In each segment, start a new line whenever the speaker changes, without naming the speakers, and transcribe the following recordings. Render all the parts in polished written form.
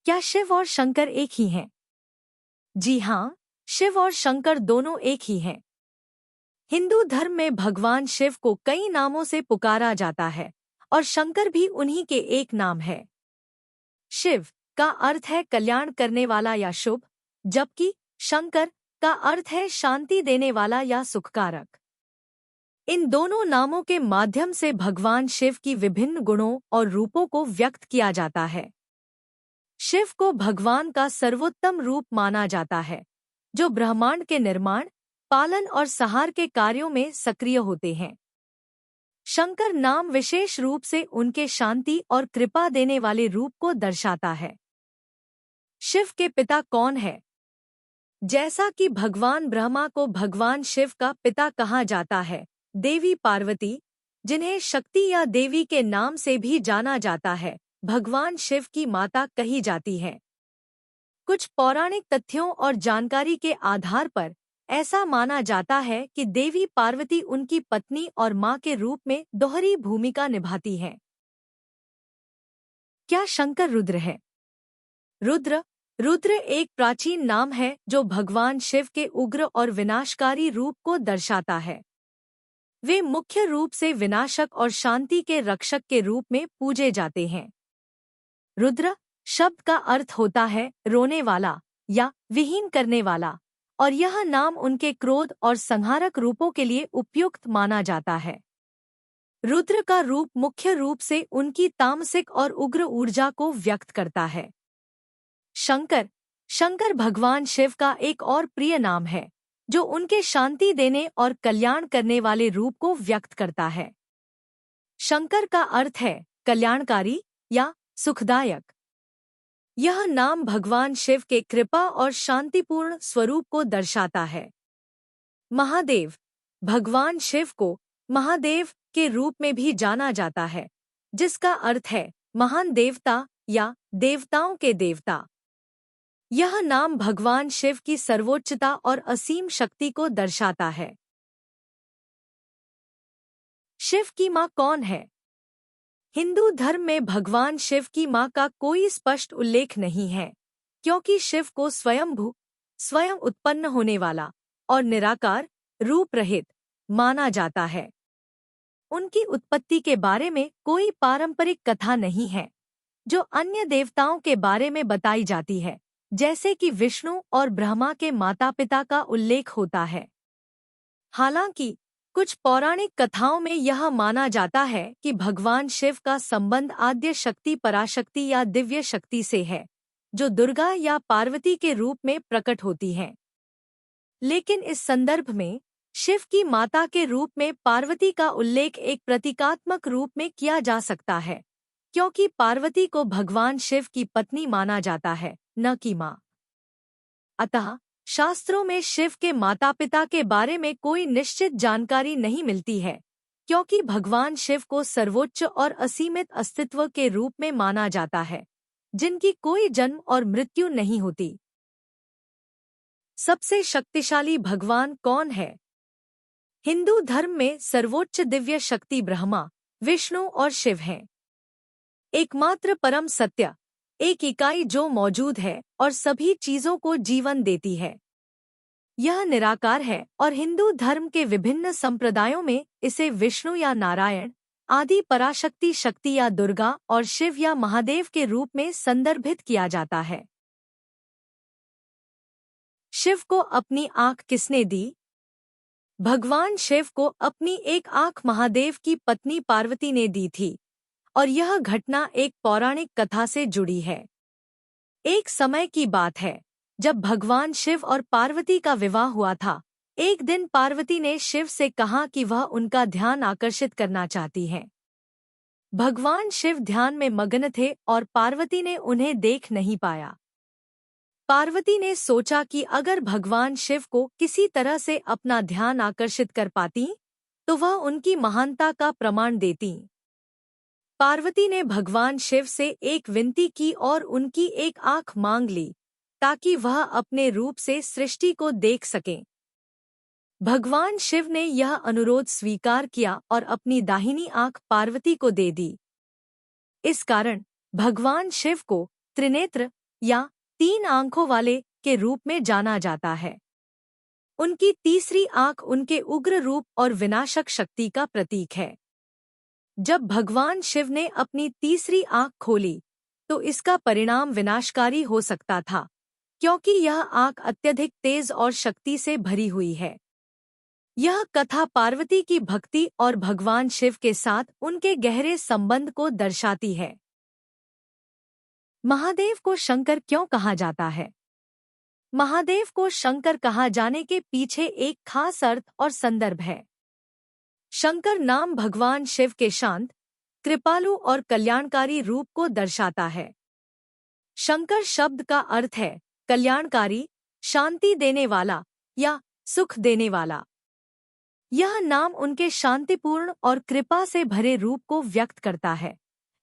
क्या शिव और शंकर एक ही हैं? जी हाँ, शिव और शंकर दोनों एक ही हैं। हिंदू धर्म में भगवान शिव को कई नामों से पुकारा जाता है और शंकर भी उन्हीं के एक नाम है। शिव का अर्थ है कल्याण करने वाला या शुभ, जबकि शंकर का अर्थ है शांति देने वाला या सुखकारक। इन दोनों नामों के माध्यम से भगवान शिव की विभिन्न गुणों और रूपों को व्यक्त किया जाता है। शिव को भगवान का सर्वोत्तम रूप माना जाता है, जो ब्रह्मांड के निर्माण, पालन और संहार के कार्यों में सक्रिय होते हैं। शंकर नाम विशेष रूप से उनके शांति और कृपा देने वाले रूप को दर्शाता है। शिव के पिता कौन है? जैसा कि भगवान ब्रह्मा को भगवान शिव का पिता कहा जाता है, देवी पार्वती, जिन्हें शक्ति या देवी के नाम से भी जाना जाता है, भगवान शिव की माता कही जाती है। कुछ पौराणिक तथ्यों और जानकारी के आधार पर ऐसा माना जाता है कि देवी पार्वती उनकी पत्नी और मां के रूप में दोहरी भूमिका निभाती हैं। क्या शंकर रुद्र है? रुद्र एक प्राचीन नाम है जो भगवान शिव के उग्र और विनाशकारी रूप को दर्शाता है। वे मुख्य रूप से विनाशक और शांति के रक्षक के रूप में पूजे जाते हैं। रुद्र शब्द का अर्थ होता है रोने वाला या विहीन करने वाला, और यह नाम उनके क्रोध और संहारक रूपों के लिए उपयुक्त माना जाता है। रुद्र का रूप मुख्य रूप से उनकी तामसिक और उग्र ऊर्जा को व्यक्त करता है। शंकर भगवान शिव का एक और प्रिय नाम है, जो उनके शांति देने और कल्याण करने वाले रूप को व्यक्त करता है। शंकर का अर्थ है कल्याणकारी या सुखदायक। यह नाम भगवान शिव के कृपा और शांतिपूर्ण स्वरूप को दर्शाता है। महादेव भगवान शिव को महादेव के रूप में भी जाना जाता है, जिसका अर्थ है महान देवता या देवताओं के देवता। यह नाम भगवान शिव की सर्वोच्चता और असीम शक्ति को दर्शाता है। शिव की मां कौन है? हिंदू धर्म में भगवान शिव की मां का कोई स्पष्ट उल्लेख नहीं है, क्योंकि शिव को स्वयं उत्पन्न होने वाला और निराकार, रूप रहित माना जाता है। उनकी उत्पत्ति के बारे में कोई पारंपरिक कथा नहीं है, जो अन्य देवताओं के बारे में बताई जाती है, जैसे कि विष्णु और ब्रह्मा के माता-पिता का उल्लेख होता है। हालांकि कुछ पौराणिक कथाओं में यह माना जाता है कि भगवान शिव का संबंध आद्य शक्ति पराशक्ति या दिव्य शक्ति से है, जो दुर्गा या पार्वती के रूप में प्रकट होती हैं। लेकिन इस संदर्भ में शिव की माता के रूप में पार्वती का उल्लेख एक प्रतीकात्मक रूप में किया जा सकता है, क्योंकि पार्वती को भगवान शिव की पत्नी माना जाता है, न कि मां। अतः शास्त्रों में शिव के माता-पिता के बारे में कोई निश्चित जानकारी नहीं मिलती है, क्योंकि भगवान शिव को सर्वोच्च और असीमित अस्तित्व के रूप में माना जाता है, जिनकी कोई जन्म और मृत्यु नहीं होती। सबसे शक्तिशाली भगवान कौन है? हिंदू धर्म में सर्वोच्च दिव्य शक्ति ब्रह्मा, विष्णु और शिव हैं। एकमात्र परम सत्य, एक इकाई जो मौजूद है और सभी चीजों को जीवन देती है। यह निराकार है और हिंदू धर्म के विभिन्न संप्रदायों में इसे विष्णु या नारायण, आदि पराशक्ति शक्ति या दुर्गा और शिव या महादेव के रूप में संदर्भित किया जाता है। शिव को अपनी आंख किसने दी? भगवान शिव को अपनी एक आंख महादेव की पत्नी पार्वती ने दी थी, और यह घटना एक पौराणिक कथा से जुड़ी है। एक समय की बात है, जब भगवान शिव और पार्वती का विवाह हुआ था। एक दिन पार्वती ने शिव से कहा कि वह उनका ध्यान आकर्षित करना चाहती हैं। भगवान शिव ध्यान में मग्न थे और पार्वती ने उन्हें देख नहीं पाया। पार्वती ने सोचा कि अगर भगवान शिव को किसी तरह से अपना ध्यान आकर्षित कर पाती, तो वह उनकी महानता का प्रमाण देती। पार्वती ने भगवान शिव से एक विनती की और उनकी एक आंख मांग ली, ताकि वह अपने रूप से सृष्टि को देख सकें। भगवान शिव ने यह अनुरोध स्वीकार किया और अपनी दाहिनी आंख पार्वती को दे दी। इस कारण भगवान शिव को त्रिनेत्र या तीन आंखों वाले के रूप में जाना जाता है। उनकी तीसरी आंख उनके उग्र रूप और विनाशक शक्ति का प्रतीक है। जब भगवान शिव ने अपनी तीसरी आंख खोली तो इसका परिणाम विनाशकारी हो सकता था, क्योंकि यह आंख अत्यधिक तेज और शक्ति से भरी हुई है। यह कथा पार्वती की भक्ति और भगवान शिव के साथ उनके गहरे संबंध को दर्शाती है। महादेव को शंकर क्यों कहा जाता है? महादेव को शंकर कहा जाने के पीछे एक खास अर्थ और संदर्भ है। शंकर नाम भगवान शिव के शांत, कृपालु और कल्याणकारी रूप को दर्शाता है। शंकर शब्द का अर्थ है कल्याणकारी, शांति देने वाला या सुख देने वाला। यह नाम उनके शांतिपूर्ण और कृपा से भरे रूप को व्यक्त करता है,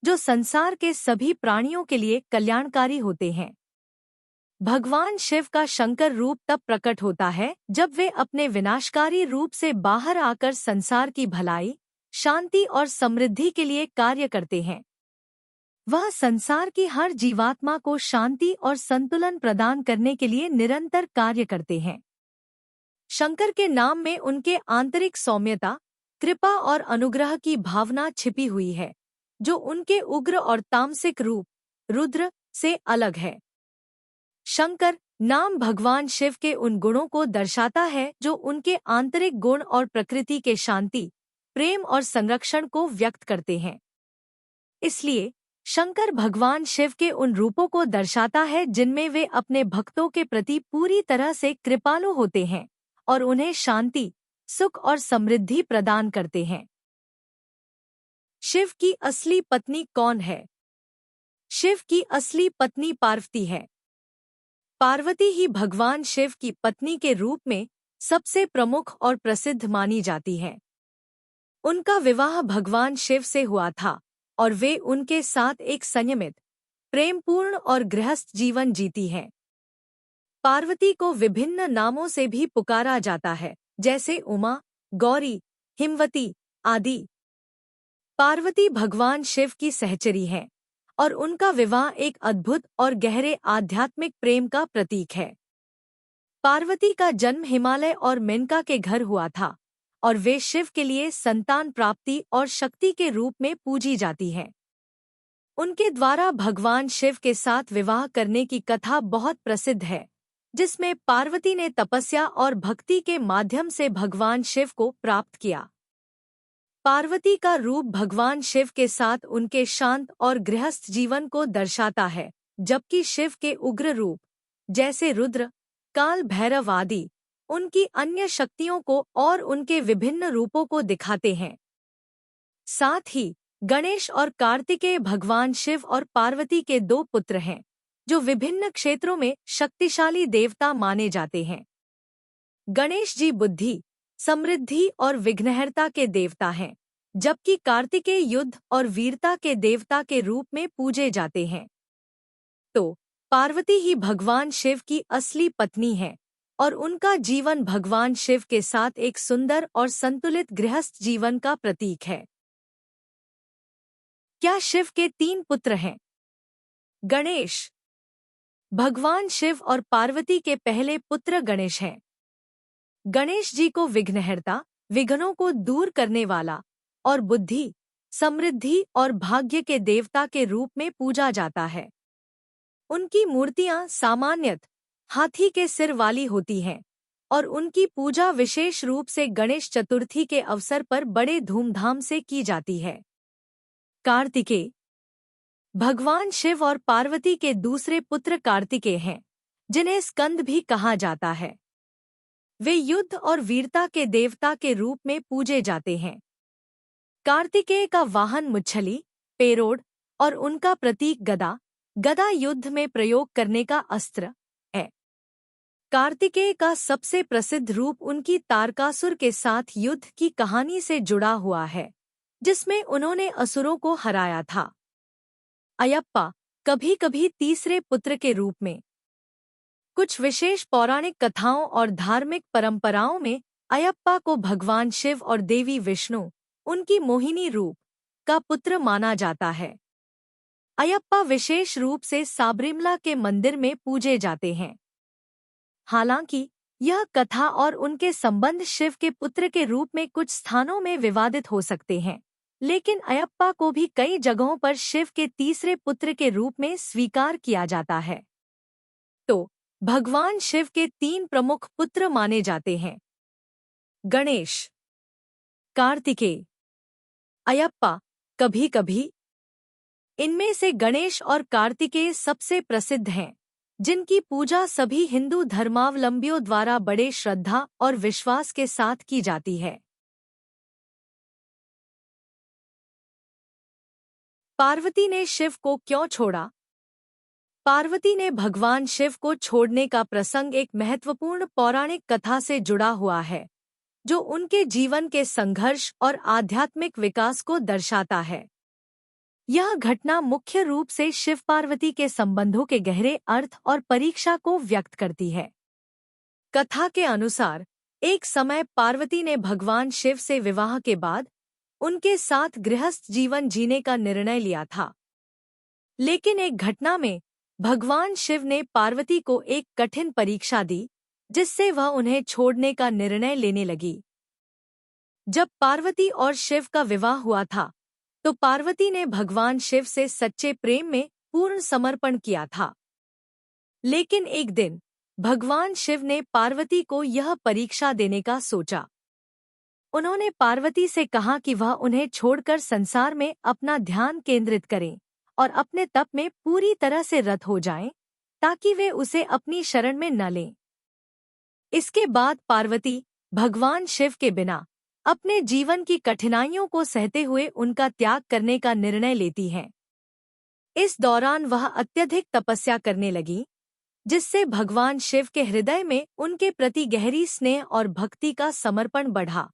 जो संसार के सभी प्राणियों के लिए कल्याणकारी होते हैं। भगवान शिव का शंकर रूप तब प्रकट होता है जब वे अपने विनाशकारी रूप से बाहर आकर संसार की भलाई, शांति और समृद्धि के लिए कार्य करते हैं। वह संसार की हर जीवात्मा को शांति और संतुलन प्रदान करने के लिए निरंतर कार्य करते हैं। शंकर के नाम में उनके आंतरिक सौम्यता, कृपा और अनुग्रह की भावना छिपी हुई है, जो उनके उग्र और तामसिक रूप रुद्र से अलग है। शंकर नाम भगवान शिव के उन गुणों को दर्शाता है जो उनके आंतरिक गुण और प्रकृति के शांति, प्रेम और संरक्षण को व्यक्त करते हैं। इसलिए शंकर भगवान शिव के उन रूपों को दर्शाता है जिनमें वे अपने भक्तों के प्रति पूरी तरह से कृपालु होते हैं और उन्हें शांति, सुख और समृद्धि प्रदान करते हैं। शिव की असली पत्नी कौन है? शिव की असली पत्नी पार्वती है। पार्वती ही भगवान शिव की पत्नी के रूप में सबसे प्रमुख और प्रसिद्ध मानी जाती है। उनका विवाह भगवान शिव से हुआ था और वे उनके साथ एक संयमित, प्रेमपूर्ण और गृहस्थ जीवन जीती हैं। पार्वती को विभिन्न नामों से भी पुकारा जाता है, जैसे उमा, गौरी, हिमवती आदि। पार्वती भगवान शिव की सहचरी हैं और उनका विवाह एक अद्भुत और गहरे आध्यात्मिक प्रेम का प्रतीक है। पार्वती का जन्म हिमालय और मेनका के घर हुआ था और वे शिव के लिए संतान प्राप्ति और शक्ति के रूप में पूजी जाती हैं। उनके द्वारा भगवान शिव के साथ विवाह करने की कथा बहुत प्रसिद्ध है, जिसमें पार्वती ने तपस्या और भक्ति के माध्यम से भगवान शिव को प्राप्त किया। पार्वती का रूप भगवान शिव के साथ उनके शांत और गृहस्थ जीवन को दर्शाता है, जबकि शिव के उग्र रूप जैसे रुद्र, काल भैरव आदि उनकी अन्य शक्तियों को और उनके विभिन्न रूपों को दिखाते हैं। साथ ही गणेश और कार्तिकेय भगवान शिव और पार्वती के दो पुत्र हैं, जो विभिन्न क्षेत्रों में शक्तिशाली देवता माने जाते हैं। गणेश जी बुद्धि, समृद्धि और विघ्नहर्ता के देवता हैं, जबकि कार्तिकेय युद्ध और वीरता के देवता के रूप में पूजे जाते हैं। तो पार्वती ही भगवान शिव की असली पत्नी है और उनका जीवन भगवान शिव के साथ एक सुंदर और संतुलित गृहस्थ जीवन का प्रतीक है। क्या शिव के तीन पुत्र हैं? गणेश भगवान शिव और पार्वती के पहले पुत्र गणेश हैं। गणेश जी को विघ्नहर्ता, विघ्नों को दूर करने वाला और बुद्धि, समृद्धि और भाग्य के देवता के रूप में पूजा जाता है। उनकी मूर्तियां सामान्यतः हाथी के सिर वाली होती हैं और उनकी पूजा विशेष रूप से गणेश चतुर्थी के अवसर पर बड़े धूमधाम से की जाती है। कार्तिकेय भगवान शिव और पार्वती के दूसरे पुत्र कार्तिकेय हैं, जिन्हें स्कंद भी कहा जाता है। वे युद्ध और वीरता के देवता के रूप में पूजे जाते हैं। कार्तिकेय का वाहन मुच्छली, पेरोड और उनका प्रतीक गदा, गदा युद्ध में प्रयोग करने का अस्त्र है। कार्तिकेय का सबसे प्रसिद्ध रूप उनकी तारकासुर के साथ युद्ध की कहानी से जुड़ा हुआ है, जिसमें उन्होंने असुरों को हराया था। अयप्पा कभी कभी तीसरे पुत्र के रूप में। कुछ विशेष पौराणिक कथाओं और धार्मिक परंपराओं में अयप्पा को भगवान शिव और देवी विष्णु, उनकी मोहिनी रूप, का पुत्र माना जाता है। अयप्पा विशेष रूप से साबरीमला के मंदिर में पूजे जाते हैं। हालांकि यह कथा और उनके संबंध शिव के पुत्र के रूप में कुछ स्थानों में विवादित हो सकते हैं, लेकिन अयप्पा को भी कई जगहों पर शिव के तीसरे पुत्र के रूप में स्वीकार किया जाता है। तो भगवान शिव के 3 प्रमुख पुत्र माने जाते हैं: गणेश, कार्तिकेय, अयप्पा। कभी कभी इनमें से गणेश और कार्तिकेय सबसे प्रसिद्ध हैं, जिनकी पूजा सभी हिंदू धर्मावलंबियों द्वारा बड़े श्रद्धा और विश्वास के साथ की जाती है। पार्वती ने शिव को क्यों छोड़ा? पार्वती ने भगवान शिव को छोड़ने का प्रसंग एक महत्वपूर्ण पौराणिक कथा से जुड़ा हुआ है, जो उनके जीवन के संघर्ष और आध्यात्मिक विकास को दर्शाता है। यह घटना मुख्य रूप से शिव पार्वती के संबंधों के गहरे अर्थ और परीक्षा को व्यक्त करती है। कथा के अनुसार एक समय पार्वती ने भगवान शिव से विवाह के बाद उनके साथ गृहस्थ जीवन जीने का निर्णय लिया था। लेकिन एक घटना में भगवान शिव ने पार्वती को एक कठिन परीक्षा दी, जिससे वह उन्हें छोड़ने का निर्णय लेने लगी। जब पार्वती और शिव का विवाह हुआ था, तो पार्वती ने भगवान शिव से सच्चे प्रेम में पूर्ण समर्पण किया था। लेकिन एक दिन भगवान शिव ने पार्वती को यह परीक्षा देने का सोचा। उन्होंने पार्वती से कहा कि वह उन्हें छोड़कर संसार में अपना ध्यान केंद्रित करें और अपने तप में पूरी तरह से रत हो जाएं, ताकि वे उसे अपनी शरण में न लें। इसके बाद पार्वती भगवान शिव के बिना अपने जीवन की कठिनाइयों को सहते हुए उनका त्याग करने का निर्णय लेती हैं। इस दौरान वह अत्यधिक तपस्या करने लगी, जिससे भगवान शिव के हृदय में उनके प्रति गहरी स्नेह और भक्ति का समर्पण बढ़ा।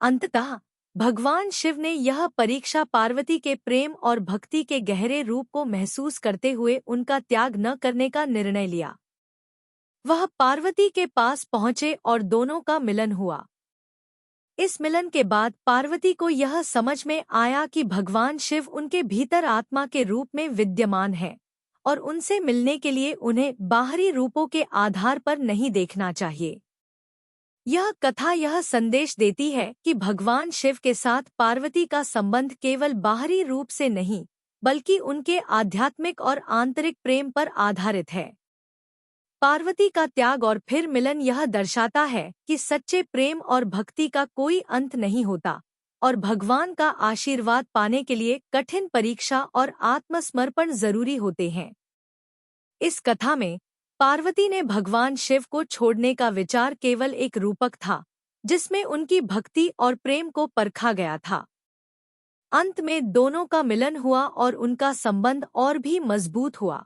अंततः भगवान शिव ने यह परीक्षा पार्वती के प्रेम और भक्ति के गहरे रूप को महसूस करते हुए उनका त्याग न करने का निर्णय लिया। वह पार्वती के पास पहुंचे और दोनों का मिलन हुआ। इस मिलन के बाद पार्वती को यह समझ में आया कि भगवान शिव उनके भीतर आत्मा के रूप में विद्यमान है और उनसे मिलने के लिए उन्हें बाहरी रूपों के आधार पर नहीं देखना चाहिए। यह कथा यह संदेश देती है कि भगवान शिव के साथ पार्वती का संबंध केवल बाहरी रूप से नहीं, बल्कि उनके आध्यात्मिक और आंतरिक प्रेम पर आधारित है। पार्वती का त्याग और फिर मिलन यह दर्शाता है कि सच्चे प्रेम और भक्ति का कोई अंत नहीं होता और भगवान का आशीर्वाद पाने के लिए कठिन परीक्षा और आत्मसमर्पण जरूरी होते हैं। इस कथा में पार्वती ने भगवान शिव को छोड़ने का विचार केवल एक रूपक था, जिसमें उनकी भक्ति और प्रेम को परखा गया था। अंत में दोनों का मिलन हुआ और उनका संबंध और भी मजबूत हुआ।